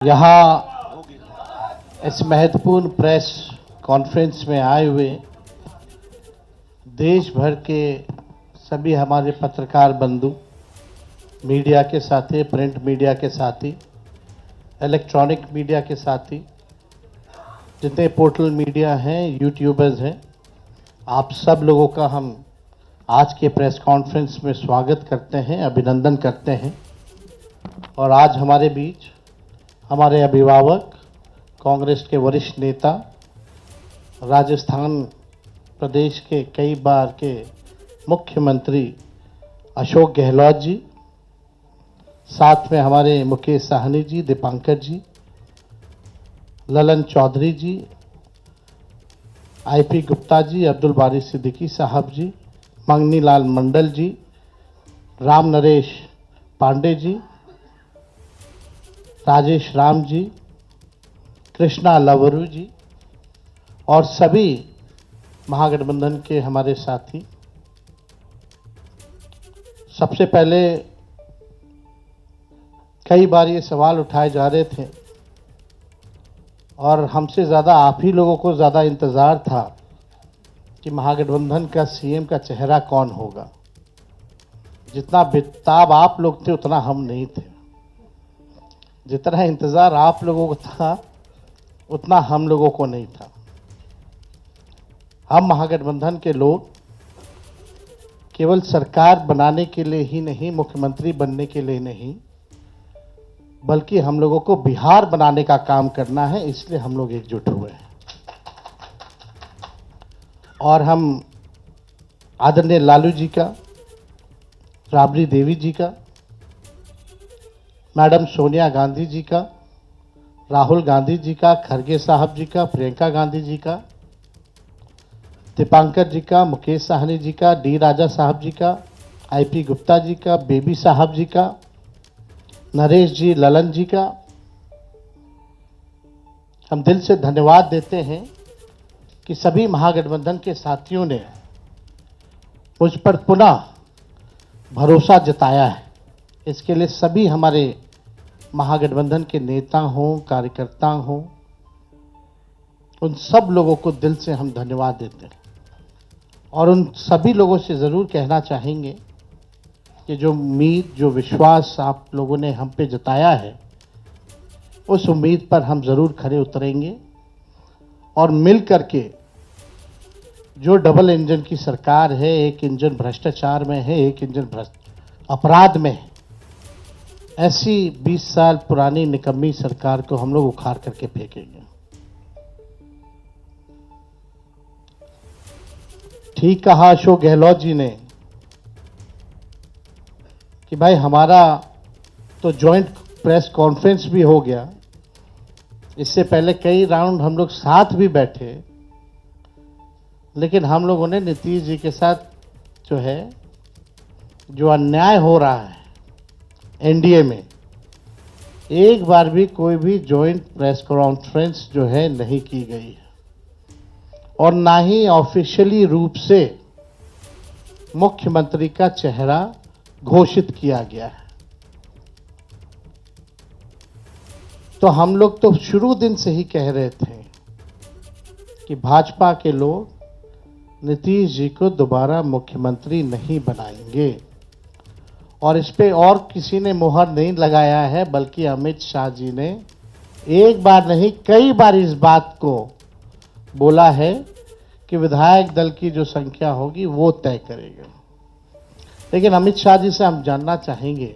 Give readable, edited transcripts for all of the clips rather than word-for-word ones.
यहाँ इस महत्वपूर्ण प्रेस कॉन्फ्रेंस में आए हुए देश भर के सभी हमारे पत्रकार बंधु, मीडिया के साथी, प्रिंट मीडिया के साथी, इलेक्ट्रॉनिक मीडिया के साथी, जितने पोर्टल मीडिया हैं, यूट्यूबर्स हैं, आप सब लोगों का हम आज के प्रेस कॉन्फ्रेंस में स्वागत करते हैं, अभिनंदन करते हैं। और आज हमारे बीच हमारे अभिभावक, कांग्रेस के वरिष्ठ नेता, राजस्थान प्रदेश के कई बार के मुख्यमंत्री अशोक गहलोत जी, साथ में हमारे मुकेश साहनी जी, दीपांकर जी, ललन चौधरी जी, आईपी गुप्ता जी, अब्दुल बारी सिद्दीकी साहब जी, मंगनी लाल मंडल जी, राम नरेश पांडे जी, राजेश राम जी, कृष्णा लवरू जी और सभी महागठबंधन के हमारे साथी। सबसे पहले कई बार ये सवाल उठाए जा रहे थे और हमसे ज़्यादा आप ही लोगों को ज़्यादा इंतज़ार था कि महागठबंधन का सीएम का चेहरा कौन होगा। जितना बेताब आप लोग थे उतना हम नहीं थे, जितना इंतज़ार आप लोगों को था उतना हम लोगों को नहीं था। हम महागठबंधन के लोग केवल सरकार बनाने के लिए ही नहीं, मुख्यमंत्री बनने के लिए नहीं, बल्कि हम लोगों को बिहार बनाने का काम करना है, इसलिए हम लोग एकजुट हुए हैं। और हम आदरणीय लालू जी का, राबड़ी देवी जी का, मैडम सोनिया गांधी जी का, राहुल गांधी जी का, खरगे साहब जी का, प्रियंका गांधी जी का, दीपांकर जी का, मुकेश साहनी जी का, डी राजा साहब जी का, आईपी गुप्ता जी का, बेबी साहब जी का, नरेश जी, ललन जी का हम दिल से धन्यवाद देते हैं कि सभी महागठबंधन के साथियों ने मुझ पर पुनः भरोसा जताया है। इसके लिए सभी हमारे महागठबंधन के नेता हों, कार्यकर्ता हों, उन सब लोगों को दिल से हम धन्यवाद देते हैं। और उन सभी लोगों से ज़रूर कहना चाहेंगे कि जो उम्मीद, जो विश्वास आप लोगों ने हम पे जताया है, उस उम्मीद पर हम ज़रूर खरे उतरेंगे और मिल करके जो डबल इंजन की सरकार है, एक इंजन भ्रष्टाचार में है, एक इंजन अपराध में है, ऐसी 20 साल पुरानी निकम्मी सरकार को हम लोग उखाड़ करके फेंकेंगे। ठीक कहा अशोक गहलोत जी ने कि भाई हमारा तो जॉइंट प्रेस कॉन्फ्रेंस भी हो गया, इससे पहले कई राउंड हम लोग साथ भी बैठे, लेकिन हम लोगों ने नीतीश जी के साथ जो अन्याय हो रहा है एनडीए में, एक बार भी कोई भी जॉइंट प्रेस कॉन्फ्रेंस नहीं की गई है और ना ही ऑफिशियली रूप से मुख्यमंत्री का चेहरा घोषित किया गया है। तो हम लोग तो शुरू दिन से ही कह रहे थे कि भाजपा के लोग नीतीश जी को दोबारा मुख्यमंत्री नहीं बनाएंगे और इस पे और किसी ने मुहर नहीं लगाया है, बल्कि अमित शाह जी ने एक बार नहीं कई बार इस बात को बोला है कि विधायक दल की जो संख्या होगी वो तय करेगा। लेकिन अमित शाह जी से हम जानना चाहेंगे,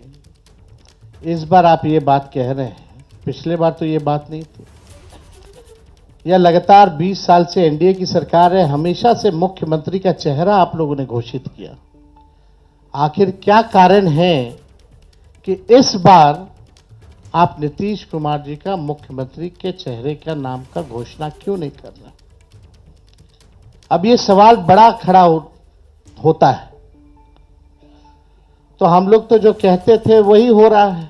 इस बार आप ये बात कह रहे हैं, पिछले बार तो ये बात नहीं थी। यह लगातार 20 साल से एनडीए की सरकार है, हमेशा से मुख्यमंत्री का चेहरा आप लोगों ने घोषित किया। आखिर क्या कारण है कि इस बार आप नीतीश कुमार जी का मुख्यमंत्री के चेहरे का नाम का घोषणा क्यों नहीं कर रहे? अब ये सवाल बड़ा खड़ा होता है। तो हम लोग तो जो कहते थे वही हो रहा है।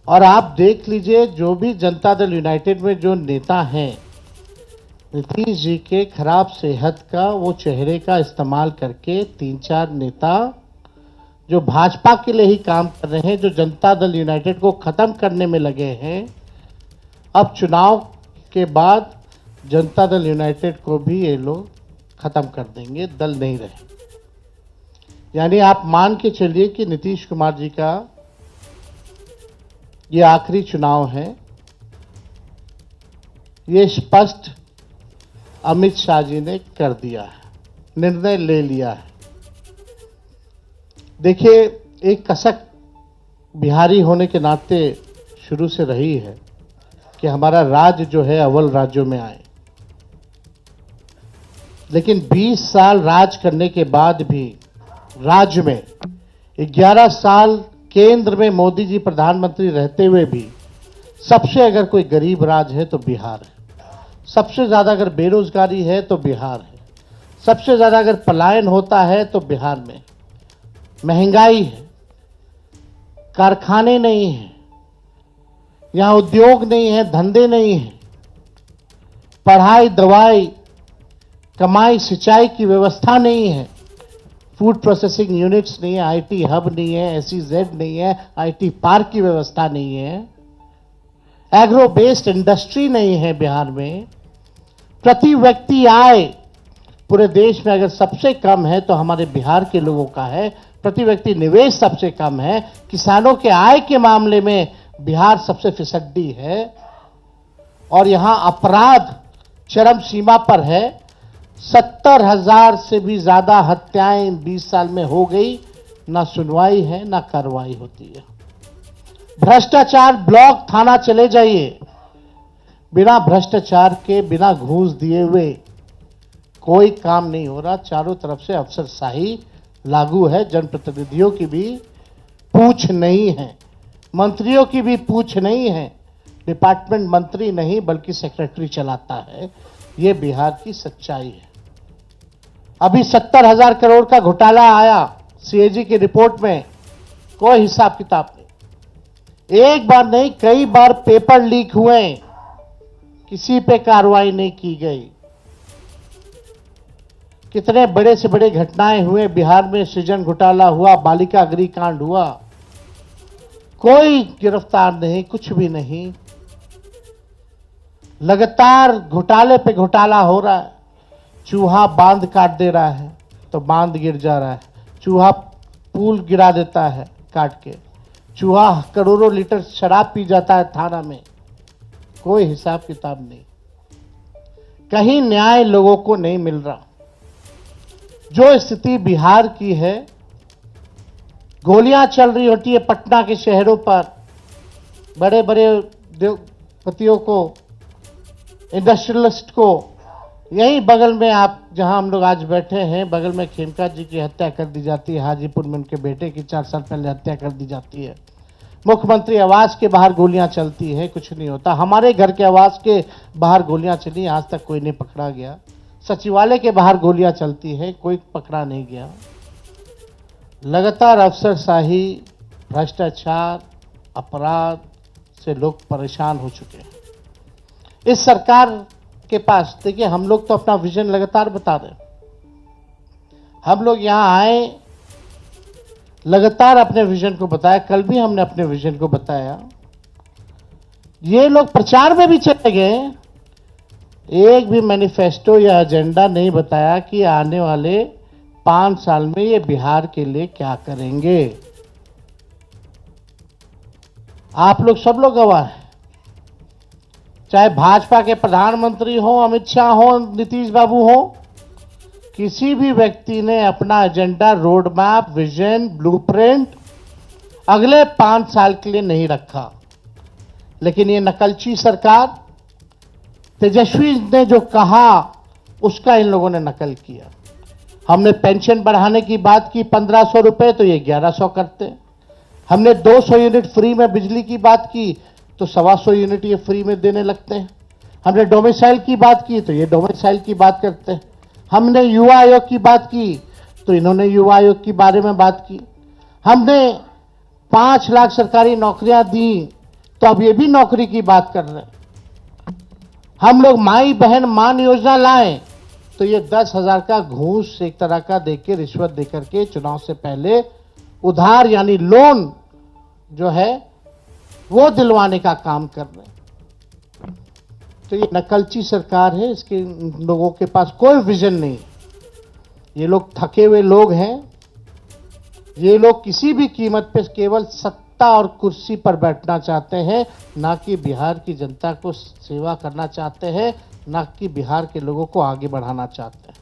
और आप देख लीजिए, जो भी जनता दल यूनाइटेड में जो नेता हैं, नीतीश जी के खराब सेहत का वो चेहरे का इस्तेमाल करके 3-4 नेता जो भाजपा के लिए ही काम कर रहे हैं, जो जनता दल यूनाइटेड को खत्म करने में लगे हैं, अब चुनाव के बाद जनता दल यूनाइटेड को भी ये लोग खत्म कर देंगे, दल नहीं रहे। यानी आप मान के चलिए कि नीतीश कुमार जी का ये आखिरी चुनाव है। ये स्पष्ट अमित शाह जी ने कर दिया है, निर्णय ले लिया है। देखिए, एक कसक बिहारी होने के नाते शुरू से रही है कि हमारा राज्य जो है अव्वल राज्यों में आए, लेकिन 20 साल राज करने के बाद भी राज्य में 11 साल केंद्र में मोदी जी प्रधानमंत्री रहते हुए भी सबसे अगर कोई गरीब राज्य है तो बिहार है। सबसे ज्यादा अगर बेरोजगारी है तो बिहार है। सबसे ज्यादा अगर पलायन होता है तो बिहार में। महंगाई है, कारखाने नहीं है, यहां उद्योग नहीं है, धंधे नहीं है, पढ़ाई, दवाई, कमाई, सिंचाई की व्यवस्था नहीं है, फूड प्रोसेसिंग यूनिट्स नहीं है, आईटी हब नहीं है, SEZ नहीं है, आईटी पार्क की व्यवस्था नहीं है, एग्रो बेस्ड इंडस्ट्री नहीं है बिहार में। प्रति व्यक्ति आय पूरे देश में अगर सबसे कम है तो हमारे बिहार के लोगों का है। प्रति व्यक्ति निवेश सबसे कम है। किसानों के आय के मामले में बिहार सबसे फिसड्डी है और यहां अपराध चरम सीमा पर है। 70,000 से भी ज्यादा हत्याएं 20 साल में हो गई, ना सुनवाई है ना कार्रवाई होती है। भ्रष्टाचार ब्लॉक थाना चले जाइए, बिना भ्रष्टाचार के, बिना घूस दिए हुए कोई काम नहीं हो रहा। चारों तरफ से अफसरशाही लागू है। जनप्रतिनिधियों की भी पूछ नहीं है, मंत्रियों की भी पूछ नहीं है। डिपार्टमेंट मंत्री नहीं बल्कि सेक्रेटरी चलाता है। ये बिहार की सच्चाई है। अभी 70,000 करोड़ का घोटाला आया CAG की रिपोर्ट में, कोई हिसाब किताब नहीं। एक बार नहीं, कई बार पेपर लीक हुए, किसी पे कार्रवाई नहीं की गई। कितने बड़े से बड़े घटनाएं हुए बिहार में। सृजन घोटाला हुआ, बालिका गृहकांड हुआ, कोई गिरफ्तार नहीं, कुछ भी नहीं। लगातार घोटाले पे घोटाला हो रहा है। चूहा बांध काट दे रहा है तो बांध गिर जा रहा है, चूहा पुल गिरा देता है काट के, चूहा करोड़ों लीटर शराब पी जाता है थाना में, कोई हिसाब किताब नहीं। कहीं न्याय लोगों को नहीं मिल रहा। जो स्थिति बिहार की है, गोलियां चल रही होती है पटना के शहरों पर, बड़े बड़े उद्योगपतियों को, इंडस्ट्रियलिस्ट को। यहीं बगल में आप जहां हम लोग आज बैठे हैं, बगल में खेमका जी की हत्या कर दी जाती है। हाजीपुर में उनके बेटे की 4 साल पहले हत्या कर दी जाती है। मुख्यमंत्री आवास के बाहर गोलियां चलती है, कुछ नहीं होता। हमारे घर के आवास के बाहर गोलियां चली, आज तक कोई नहीं पकड़ा गया। सचिवालय के बाहर गोलियां चलती है, कोई पकड़ा नहीं गया। लगातार अफसरशाही, भ्रष्टाचार, अपराध से लोग परेशान हो चुके हैं। इस सरकार के पास, देखिए, हम लोग तो अपना विजन लगातार बता रहे हैं। हम लोग यहां आए, लगातार अपने विजन को बताया। कल भी हमने अपने विजन को बताया। ये लोग प्रचार में भी चले गए, एक भी मैनिफेस्टो या एजेंडा नहीं बताया कि आने वाले 5 साल में ये बिहार के लिए क्या करेंगे। आप लोग सब लोग गवाह हैं। चाहे भाजपा के प्रधानमंत्री हो, अमित शाह हो, नीतीश बाबू हो, किसी भी व्यक्ति ने अपना agenda, road map, vision, blueprint अगले 5 साल के लिए नहीं रखा। लेकिन ये नकलची सरकार, तेजस्वी ने जो कहा उसका इन लोगों ने नकल किया। हमने पेंशन बढ़ाने की बात की 1500 रुपए, तो ये 1100 करते। हमने 200 यूनिट फ्री में बिजली की बात की तो 125 यूनिट ये फ्री में देने लगते हैं। हमने डोमिसाइल की बात की तो ये डोमिसाइल की बात करते हैं। हमने युवा आयोग की बात की तो इन्होंने युवा आयोग के बारे में बात की। हमने 5 लाख सरकारी नौकरियां दी तो अब ये भी नौकरी की बात कर रहे हैं। हम लोग माई बहन मान योजना लाएं तो ये 10,000 का घूस एक तरह का देके, रिश्वत देकर के चुनाव से पहले उधार यानी लोन जो है वो दिलवाने का काम कर रहे हैं। तो ये नकलची सरकार है, इसके लोगों के पास कोई विजन नहीं है। ये लोग थके हुए लोग हैं। ये लोग किसी भी कीमत पे केवल सत्ता और कुर्सी पर बैठना चाहते हैं, ना कि बिहार की जनता को सेवा करना चाहते हैं, ना कि बिहार के लोगों को आगे बढ़ाना चाहते हैं।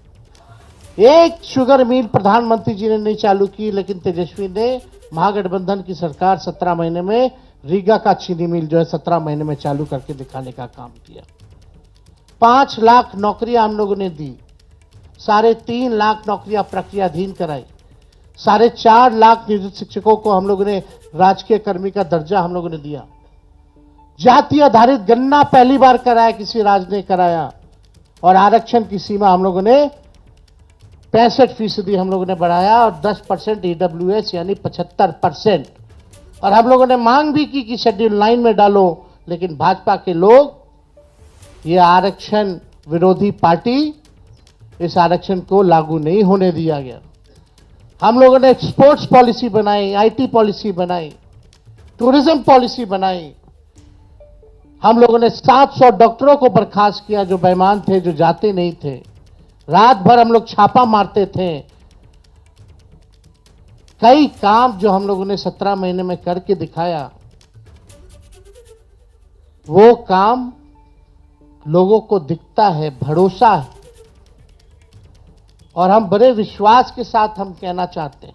एक शुगर मिल प्रधानमंत्री जी ने नहीं चालू की, लेकिन तेजस्वी ने महागठबंधन की सरकार 17 महीने में रीगा का चीनी मिल जो है 17 महीने में चालू करके दिखाने का काम किया। 5 लाख नौकरियां हम लोगों ने दी, 3.5 लाख नौकरियां प्रक्रियाधीन कराई, 4.5 लाख नियोजित शिक्षकों को हम लोगों ने राजकीय कर्मी का दर्जा हम लोगों ने दिया। जाति आधारित गणना पहली बार कराया, किसी राज्य ने कराया। और आरक्षण की सीमा हम लोगों ने 65% हम लोगों ने बढ़ाया और 10% EWS यानी 75%। और हम लोगों ने मांग भी की कि शेड्यूल 9 में डालो, लेकिन भाजपा के लोग, ये आरक्षण विरोधी पार्टी, इस आरक्षण को लागू नहीं होने दिया गया। हम लोगों ने स्पोर्ट्स पॉलिसी बनाई, IT पॉलिसी बनाई, टूरिज्म पॉलिसी बनाई। हम लोगों ने 700 डॉक्टरों को बर्खास्त किया जो बेईमान थे, जो जाते नहीं थे। रात भर हम लोग छापा मारते थे। कई काम जो हम लोगों ने 17 महीने में करके दिखाया, वो काम लोगों को दिखता है, भरोसा है। और हम बड़े विश्वास के साथ हम कहना चाहते हैं,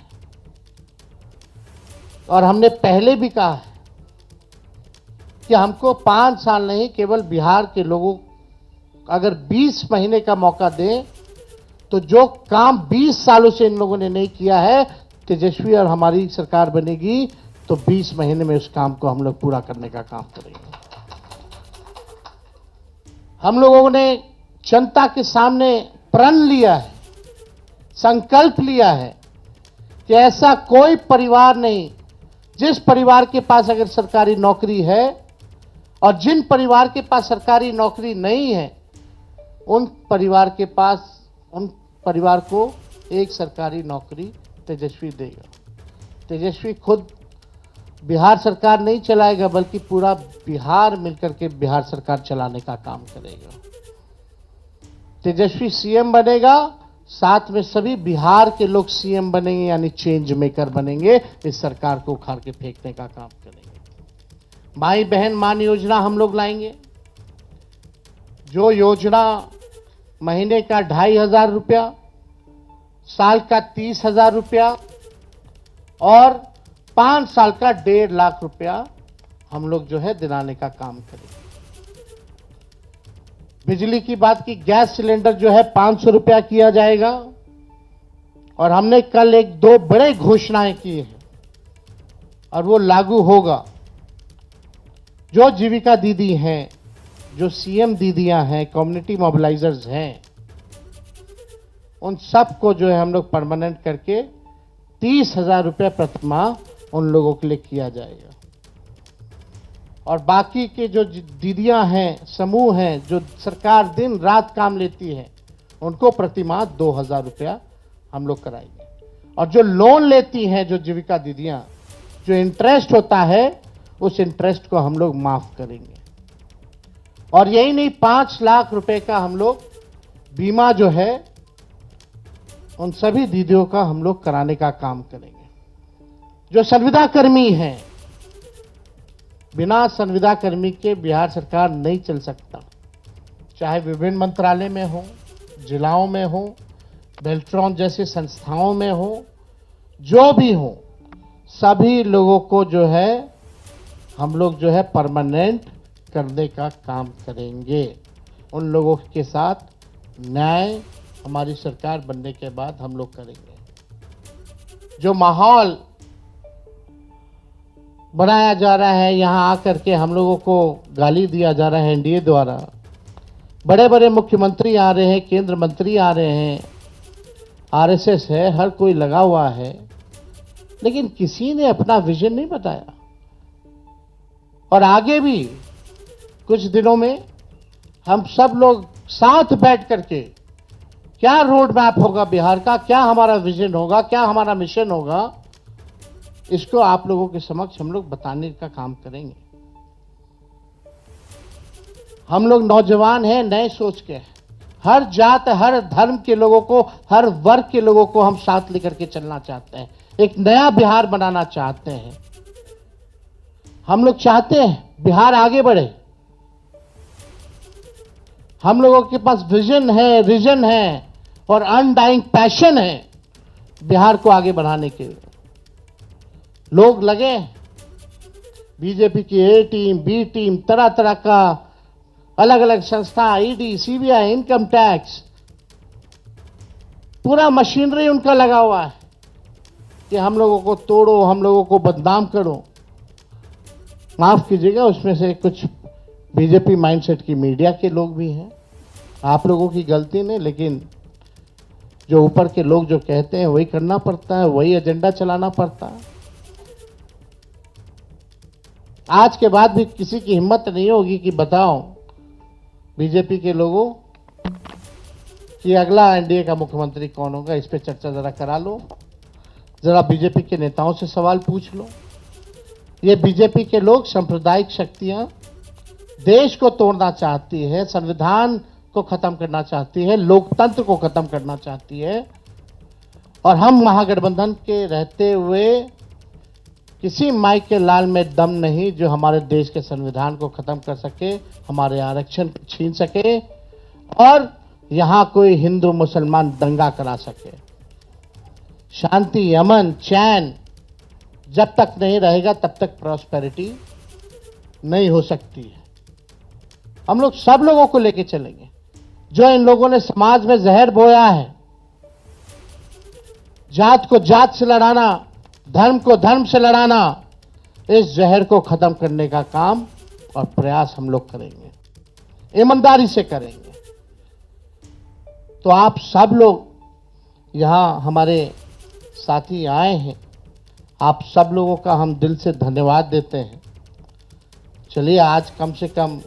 और हमने पहले भी कहा है कि हमको 5 साल नहीं, केवल बिहार के लोगों अगर 20 महीने का मौका दें, तो जो काम 20 सालों से इन लोगों ने नहीं किया है, तेजस्वी और हमारी सरकार बनेगी तो 20 महीने में उस काम को हम लोग पूरा करने का काम करेंगे। हम लोगों ने जनता के सामने प्रण लिया है, संकल्प लिया है कि ऐसा कोई परिवार नहीं, जिस परिवार के पास अगर सरकारी नौकरी है और जिन परिवार के पास सरकारी नौकरी नहीं है, उन परिवार को एक सरकारी नौकरी तेजस्वी देगा। तेजस्वी खुद बिहार सरकार नहीं चलाएगा, बल्कि पूरा बिहार मिलकर के बिहार सरकार चलाने का काम करेगा। तेजस्वी सीएम बनेगा, साथ में सभी बिहार के लोग सीएम बनेंगे, यानी चेंज मेकर बनेंगे। इस सरकार को उखाड़ के फेंकने का काम करेंगे। भाई बहन मान योजना हम लोग लाएंगे, जो योजना महीने का 2,500 रुपया, साल का 30,000 रुपया और 5 साल का 1.5 लाख रुपया हम लोग जो है दिलाने का काम करेंगे। बिजली की बात की, गैस सिलेंडर जो है 500 रुपया किया जाएगा। और हमने कल 1-2 बड़े घोषणाएं की हैं और वो लागू होगा। जो जीविका दीदी हैं, जो सीएम दीदियां हैं, कम्युनिटी मोबिलाइजर्स हैं, उन सबको जो है हम लोग परमानेंट करके 30,000 रुपये प्रति माह उन लोगों के लिए किया जाएगा। और बाकी के जो दीदियां हैं, समूह हैं, जो सरकार दिन रात काम लेती है, उनको प्रति माह 2,000 रुपया हम लोग कराएंगे। और जो लोन लेती हैं, जो जीविका दीदियां, जो इंटरेस्ट होता है, उस इंटरेस्ट को हम लोग माफ करेंगे। और यही नहीं, 5 लाख रुपए का हम लोग बीमा जो है उन सभी दीदियों का हम लोग कराने का काम करेंगे। जो संविदा कर्मी हैं, बिना संविदा कर्मी के बिहार सरकार नहीं चल सकता। चाहे विभिन्न मंत्रालय में हो, जिलाओं में हो, बेल्ट्रॉन जैसे संस्थाओं में हो, जो भी हो, सभी लोगों को जो है हम लोग जो है परमानेंट करने का काम करेंगे। उन लोगों के साथ न्याय हमारी सरकार बनने के बाद हम लोग करेंगे। जो माहौल बनाया जा रहा है, यहाँ आकर के हम लोगों को गाली दिया जा रहा है एनडीए द्वारा, बड़े बड़े मुख्यमंत्री आ रहे हैं, केंद्र मंत्री आ रहे हैं, आरएसएस है, हर कोई लगा हुआ है, लेकिन किसी ने अपना विजन नहीं बताया। और आगे भी कुछ दिनों में हम सब लोग साथ बैठ करके क्या रोड मैप होगा बिहार का, क्या हमारा विजन होगा, क्या हमारा मिशन होगा, इसको आप लोगों के समक्ष हम लोग बताने का काम करेंगे। हम लोग नौजवान हैं, नए सोच के, हर जात हर धर्म के लोगों को, हर वर्ग के लोगों को हम साथ लेकर के चलना चाहते हैं, एक नया बिहार बनाना चाहते हैं। हम लोग चाहते हैं बिहार आगे बढ़े। हम लोगों के पास विजन है, रीजन है और अनडाइंग पैशन है बिहार को आगे बढ़ाने के लिए। लोग लगे बीजेपी की ए टीम, बी टीम, तरह तरह का अलग अलग संस्था, ईडी, सीबीआई, इनकम टैक्स, पूरा मशीनरी उनका लगा हुआ है कि हम लोगों को तोड़ो, हम लोगों को बदनाम करो। माफ कीजिएगा, उसमें से कुछ बीजेपी माइंडसेट की मीडिया के लोग भी हैं। आप लोगों की गलती नहीं, लेकिन जो ऊपर के लोग जो कहते हैं वही करना पड़ता है, वही एजेंडा चलाना पड़ता है। आज के बाद भी किसी की हिम्मत नहीं होगी कि बताओ बीजेपी के लोगों कि अगला एनडीए का मुख्यमंत्री कौन होगा। इस पे चर्चा जरा करा लो, जरा बीजेपी के नेताओं से सवाल पूछ लो। ये बीजेपी के लोग सांप्रदायिक शक्तियां देश को तोड़ना चाहती है, संविधान को खत्म करना चाहती है, लोकतंत्र को खत्म करना चाहती है। और हम महागठबंधन के रहते हुए किसी माई के लाल में दम नहीं जो हमारे देश के संविधान को खत्म कर सके, हमारे आरक्षण छीन सके और यहां कोई हिंदू मुसलमान दंगा करा सके। शांति, अमन, चैन जब तक नहीं रहेगा तब तक प्रॉस्पेरिटी नहीं हो सकती है। हम लोग सब लोगों को लेके चलेंगे। जो इन लोगों ने समाज में जहर बोया है, जात को जात से लड़ाना, धर्म को धर्म से लड़ाना, इस जहर को खत्म करने का काम और प्रयास हम लोग करेंगे, ईमानदारी से करेंगे। तो आप सब लोग यहां हमारे साथी आए हैं, आप सब लोगों का हम दिल से धन्यवाद देते हैं। चलिए, आज कम से कम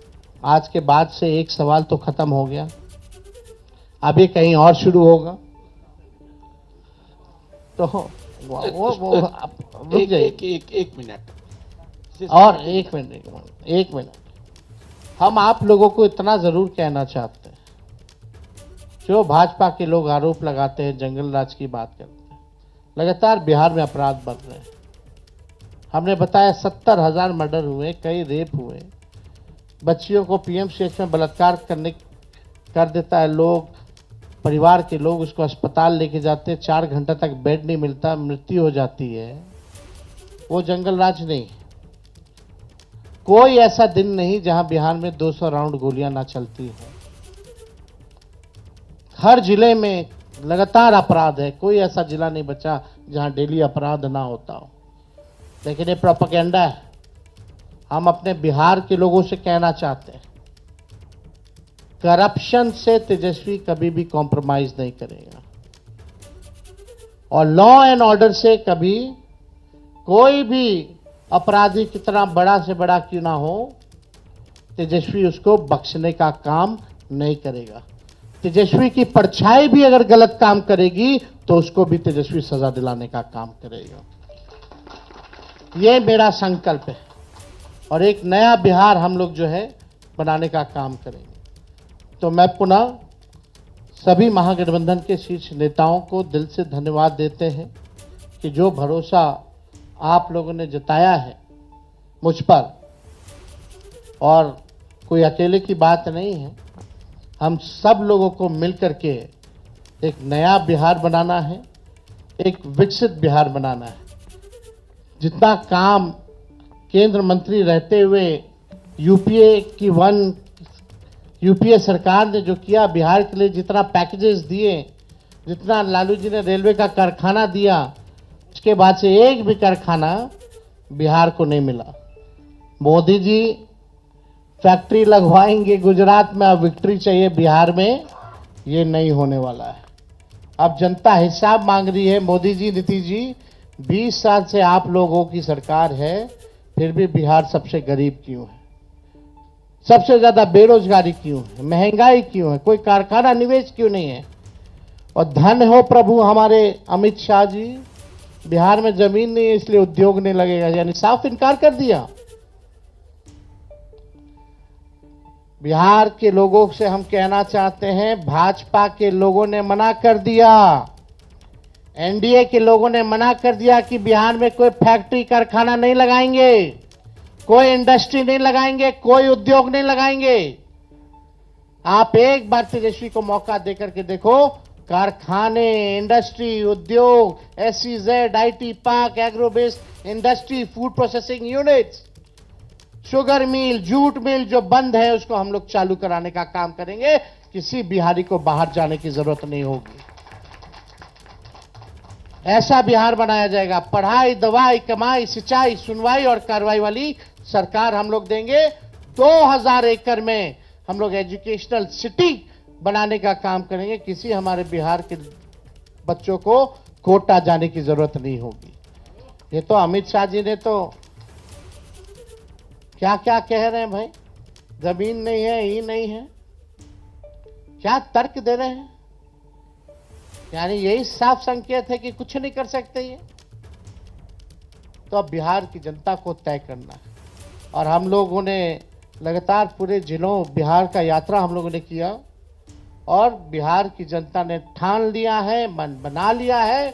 आज के बाद से एक सवाल तो खत्म हो गया, अभी कहीं और शुरू होगा। तो वो एक मिनट और एक मिनट हम आप लोगों को इतना जरूर कहना चाहते हैं, जो भाजपा के लोग आरोप लगाते हैं, जंगल राज की बात करते हैं, लगातार बिहार में अपराध बढ़ रहे हैं। हमने बताया 70,000 मर्डर हुए, कई रेप हुए, बच्चियों को पीएमसीएच में बलात्कार कर देता है लोग, परिवार के लोग उसको अस्पताल लेके जाते हैं, 4 घंटा तक बेड नहीं मिलता, मृत्यु हो जाती है। वो जंगल राज नहीं। कोई ऐसा दिन नहीं जहां बिहार में 200 राउंड गोलियां ना चलती हो। हर जिले में लगातार अपराध है, कोई ऐसा जिला नहीं बचा जहां डेली अपराध ना होता हो। लेकिन ये प्रोपेगेंडा है। हम अपने बिहार के लोगों से कहना चाहते हैं, करप्शन से तेजस्वी कभी भी कॉम्प्रोमाइज नहीं करेगा और लॉ एंड ऑर्डर से कभी कोई भी अपराधी कितना बड़ा से बड़ा क्यों ना हो, तेजस्वी उसको बख्शने का काम नहीं करेगा। तेजस्वी की परछाई भी अगर गलत काम करेगी तो उसको भी तेजस्वी सजा दिलाने का काम करेगा। ये मेरा संकल्प है और एक नया बिहार हम लोग जो है बनाने का काम करेंगे। तो मैं पुनः सभी महागठबंधन के शीर्ष नेताओं को दिल से धन्यवाद देते हैं कि जो भरोसा आप लोगों ने जताया है मुझ पर, और कोई अकेले की बात नहीं है, हम सब लोगों को मिलकर के एक नया बिहार बनाना है, एक विकसित बिहार बनाना है। जितना काम केंद्र मंत्री रहते हुए यूपीए सरकार ने जो किया बिहार के लिए, जितना पैकेजेस दिए, जितना लालू जी ने रेलवे का कारखाना दिया, उसके बाद से एक भी कारखाना बिहार को नहीं मिला। मोदी जी फैक्ट्री लगवाएंगे गुजरात में, अब विक्ट्री चाहिए बिहार में, ये नहीं होने वाला है। अब जनता हिसाब मांग रही है। मोदी जी, नीतीश जी, 20 साल से आप लोगों की सरकार है, फिर भी बिहार सबसे गरीब क्यों है, सबसे ज्यादा बेरोजगारी क्यों है, महंगाई क्यों है, कोई कारखाना निवेश क्यों नहीं है। और धन हो प्रभु हमारे अमित शाह जी, बिहार में जमीन नहीं है इसलिए उद्योग नहीं लगेगा, यानी साफ इनकार कर दिया। बिहार के लोगों से हम कहना चाहते हैं, भाजपा के लोगों ने मना कर दिया, एनडीए के लोगों ने मना कर दिया कि बिहार में कोई फैक्ट्री कारखाना नहीं लगाएंगे, कोई इंडस्ट्री नहीं लगाएंगे, कोई उद्योग नहीं लगाएंगे। आप एक बार तेजस्वी को मौका देकर के देखो, कारखाने, इंडस्ट्री, उद्योग, SEZ, IT park, agro based industry, food processing units, sugar mill, jute mill जो बंद है उसको हम लोग चालू कराने का काम करेंगे। किसी बिहारी को बाहर जाने की जरूरत नहीं होगी। ऐसा बिहार बनाया जाएगा। पढ़ाई, दवाई, कमाई, सिंचाई, सुनवाई और कार्रवाई वाली सरकार हम लोग देंगे। 2000 एकड़ में हम लोग एजुकेशनल सिटी बनाने का काम करेंगे। किसी हमारे बिहार के बच्चों को कोटा जाने की जरूरत नहीं होगी। ये तो अमित शाह जी ने तो क्या क्या कह रहे हैं भाई, जमीन नहीं है, ये नहीं है, क्या तर्क दे रहे हैं। यानी यही साफ संकेत है कि कुछ नहीं कर सकते ये। तो अब बिहार की जनता को तय करना है। और हम लोगों ने लगातार पूरे जिलों बिहार का यात्रा हम लोगों ने किया और बिहार की जनता ने ठान लिया है, मन बना लिया है,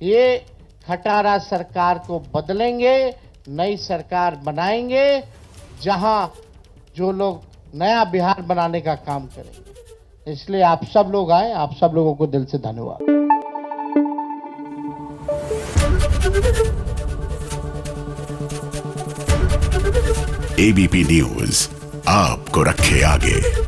ये खटारा सरकार को बदलेंगे, नई सरकार बनाएंगे जहां जो लोग नया बिहार बनाने का काम करेंगे। इसलिए आप सब लोग आए, आप सब लोगों को दिल से धन्यवाद। एबीपी न्यूज आपको रखे आगे।